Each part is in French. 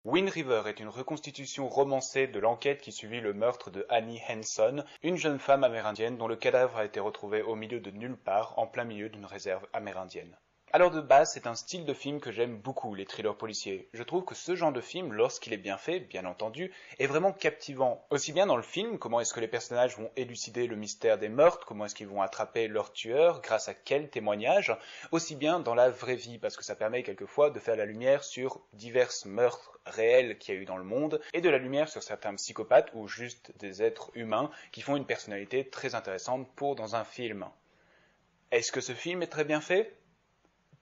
Wind River est une reconstitution romancée de l'enquête qui suivit le meurtre de Annie Henson, une jeune femme amérindienne dont le cadavre a été retrouvé au milieu de nulle part, en plein milieu d'une réserve amérindienne. Alors de base, c'est un style de film que j'aime beaucoup, les thrillers policiers. Je trouve que ce genre de film, lorsqu'il est bien fait, bien entendu, est vraiment captivant. Aussi bien dans le film, comment est-ce que les personnages vont élucider le mystère des meurtres, comment est-ce qu'ils vont attraper leur tueur, grâce à quels témoignages, aussi bien dans la vraie vie, parce que ça permet quelquefois de faire la lumière sur divers meurtres réels qu'il y a eu dans le monde, et de la lumière sur certains psychopathes ou juste des êtres humains qui font une personnalité très intéressante pour dans un film. Est-ce que ce film est très bien fait ?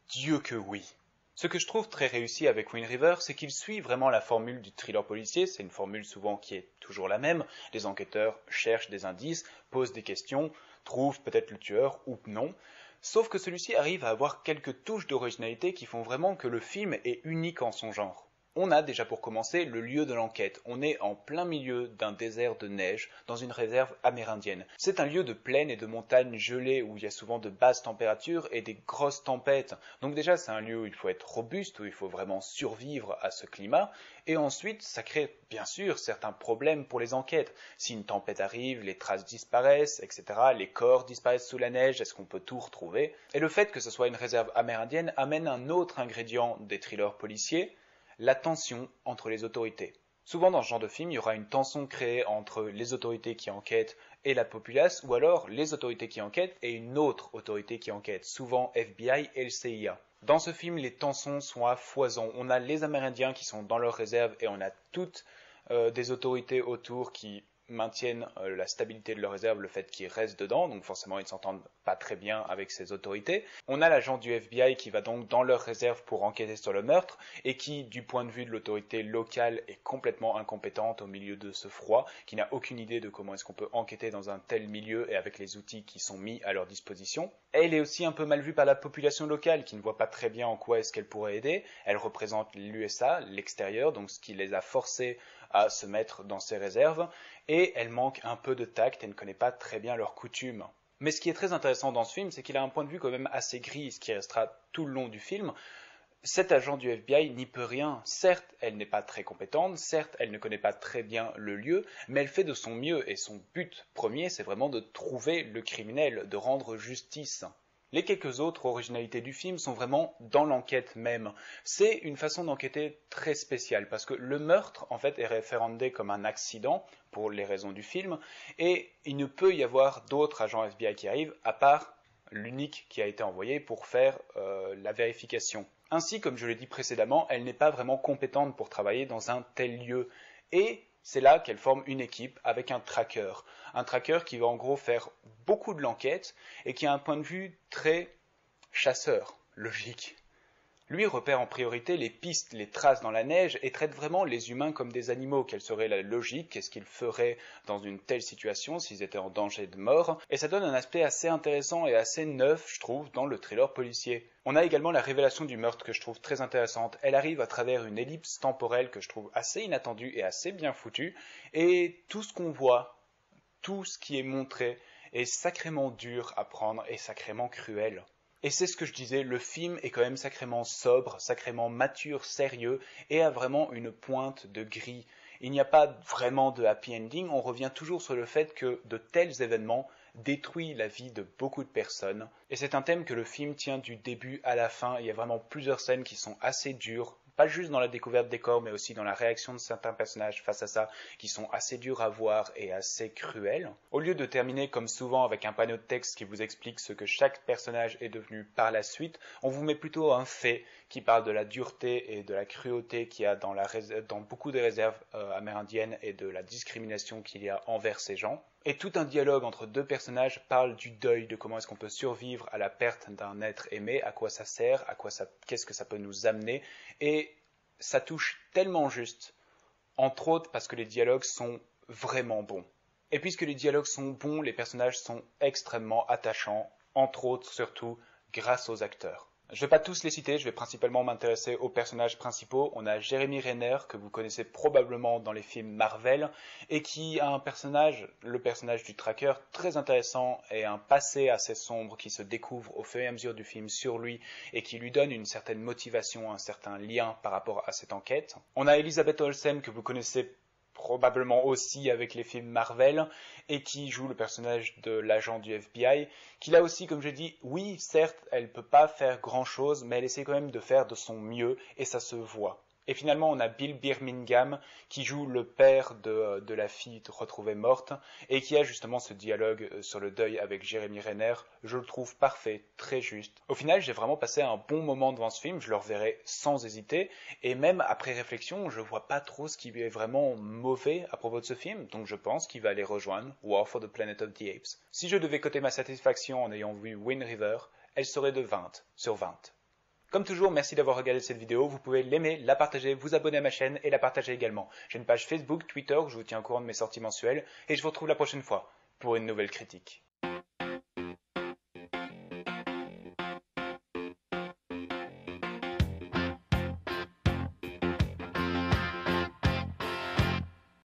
Dieu que oui. Ce que je trouve très réussi avec Wind River, c'est qu'il suit vraiment la formule du thriller policier, c'est une formule souvent qui est toujours la même, les enquêteurs cherchent des indices, posent des questions, trouvent peut-être le tueur ou non, sauf que celui-ci arrive à avoir quelques touches d'originalité qui font vraiment que le film est unique en son genre. On a déjà pour commencer le lieu de l'enquête. On est en plein milieu d'un désert de neige, dans une réserve amérindienne. C'est un lieu de plaine et de montagne gelée où il y a souvent de basses températures et des grosses tempêtes. Donc déjà c'est un lieu où il faut être robuste, où il faut vraiment survivre à ce climat. Et ensuite ça crée bien sûr certains problèmes pour les enquêtes. Si une tempête arrive, les traces disparaissent, etc. Les corps disparaissent sous la neige, est-ce qu'on peut tout retrouver? Et le fait que ce soit une réserve amérindienne amène un autre ingrédient des thrillers policiers, la tension entre les autorités. Souvent dans ce genre de film, il y aura une tension créée entre les autorités qui enquêtent et la populace, ou alors les autorités qui enquêtent et une autre autorité qui enquête, souvent FBI et le CIA. Dans ce film, les tensions sont à foison. On a les Amérindiens qui sont dans leur réserve et on a toutes des autorités autour qui maintiennent la stabilité de leur réserve, le fait qu'ils restent dedans, donc forcément ils ne s'entendent pas très bien avec ces autorités. On a l'agent du FBI qui va donc dans leur réserve pour enquêter sur le meurtre, et qui, du point de vue de l'autorité locale, est complètement incompétente au milieu de ce froid, qui n'a aucune idée de comment est-ce qu'on peut enquêter dans un tel milieu et avec les outils qui sont mis à leur disposition. Elle est aussi un peu mal vue par la population locale, qui ne voit pas très bien en quoi est-ce qu'elle pourrait aider. Elle représente l'USA, l'extérieur, donc ce qui les a forcés à se mettre dans ces réserves, et elle manque un peu de tact et ne connaît pas très bien leurs coutumes. Mais ce qui est très intéressant dans ce film, c'est qu'il a un point de vue quand même assez gris, ce qui restera tout le long du film. Cet agent du FBI n'y peut rien. Certes, elle n'est pas très compétente, certes, elle ne connaît pas très bien le lieu, mais elle fait de son mieux, et son but premier, c'est vraiment de trouver le criminel, de rendre justice. Les quelques autres originalités du film sont vraiment dans l'enquête même. C'est une façon d'enquêter très spéciale, parce que le meurtre, en fait, est référencé comme un accident, pour les raisons du film, et il ne peut y avoir d'autres agents FBI qui arrivent, à part l'unique qui a été envoyé pour faire la vérification. Ainsi, comme je l'ai dit précédemment, elle n'est pas vraiment compétente pour travailler dans un tel lieu, et c'est là qu'elle forme une équipe avec un tracker. Un tracker qui va en gros faire beaucoup de l'enquête et qui a un point de vue très chasseur, logique. Lui repère en priorité les pistes, les traces dans la neige et traite vraiment les humains comme des animaux. Quelle serait la logique? Qu'est-ce qu'ils feraient dans une telle situation s'ils étaient en danger de mort? Et ça donne un aspect assez intéressant et assez neuf, je trouve, dans le thriller policier. On a également la révélation du meurtre que je trouve très intéressante. Elle arrive à travers une ellipse temporelle que je trouve assez inattendue et assez bien foutue. Et tout ce qu'on voit, tout ce qui est montré, est sacrément dur à prendre et sacrément cruel. Et c'est ce que je disais, le film est quand même sacrément sobre, sacrément mature, sérieux, et a vraiment une pointe de gris. Il n'y a pas vraiment de happy ending, on revient toujours sur le fait que de tels événements détruisent la vie de beaucoup de personnes. Et c'est un thème que le film tient du début à la fin, il y a vraiment plusieurs scènes qui sont assez dures, pas juste dans la découverte des corps, mais aussi dans la réaction de certains personnages face à ça, qui sont assez durs à voir et assez cruels. Au lieu de terminer comme souvent avec un panneau de texte qui vous explique ce que chaque personnage est devenu par la suite, on vous met plutôt un fait qui parle de la dureté et de la cruauté qu'il y a dans beaucoup de réserves amérindiennes et de la discrimination qu'il y a envers ces gens. Et tout un dialogue entre deux personnages parle du deuil, de comment est-ce qu'on peut survivre à la perte d'un être aimé, à quoi ça sert, qu'est-ce que ça peut nous amener, et ça touche tellement juste, entre autres parce que les dialogues sont vraiment bons. Et puisque les dialogues sont bons, les personnages sont extrêmement attachants, entre autres surtout grâce aux acteurs. Je vais pas tous les citer, je vais principalement m'intéresser aux personnages principaux. On a Jeremy Renner, que vous connaissez probablement dans les films Marvel, et qui a un personnage, le personnage du Tracker, très intéressant et un passé assez sombre qui se découvre au fur et à mesure du film sur lui et qui lui donne une certaine motivation, un certain lien par rapport à cette enquête. On a Elizabeth Olsen, que vous connaissez probablement aussi avec les films Marvel, et qui joue le personnage de l'agent du FBI, qui là aussi, comme je dis, oui, certes, elle peut pas faire grand-chose, mais elle essaie quand même de faire de son mieux, et ça se voit. Et finalement, on a Bill Birmingham, qui joue le père de la fille retrouvée morte, et qui a justement ce dialogue sur le deuil avec Jeremy Renner. Je le trouve parfait, très juste. Au final, j'ai vraiment passé un bon moment devant ce film, je le reverrai sans hésiter, et même après réflexion, je vois pas trop ce qui est vraiment mauvais à propos de ce film, donc je pense qu'il va aller rejoindre War for the Planet of the Apes. Si je devais coter ma satisfaction en ayant vu Wind River, elle serait de 20 sur 20. Comme toujours, merci d'avoir regardé cette vidéo. Vous pouvez l'aimer, la partager, vous abonner à ma chaîne et la partager également. J'ai une page Facebook, Twitter où je vous tiens au courant de mes sorties mensuelles et je vous retrouve la prochaine fois pour une nouvelle critique.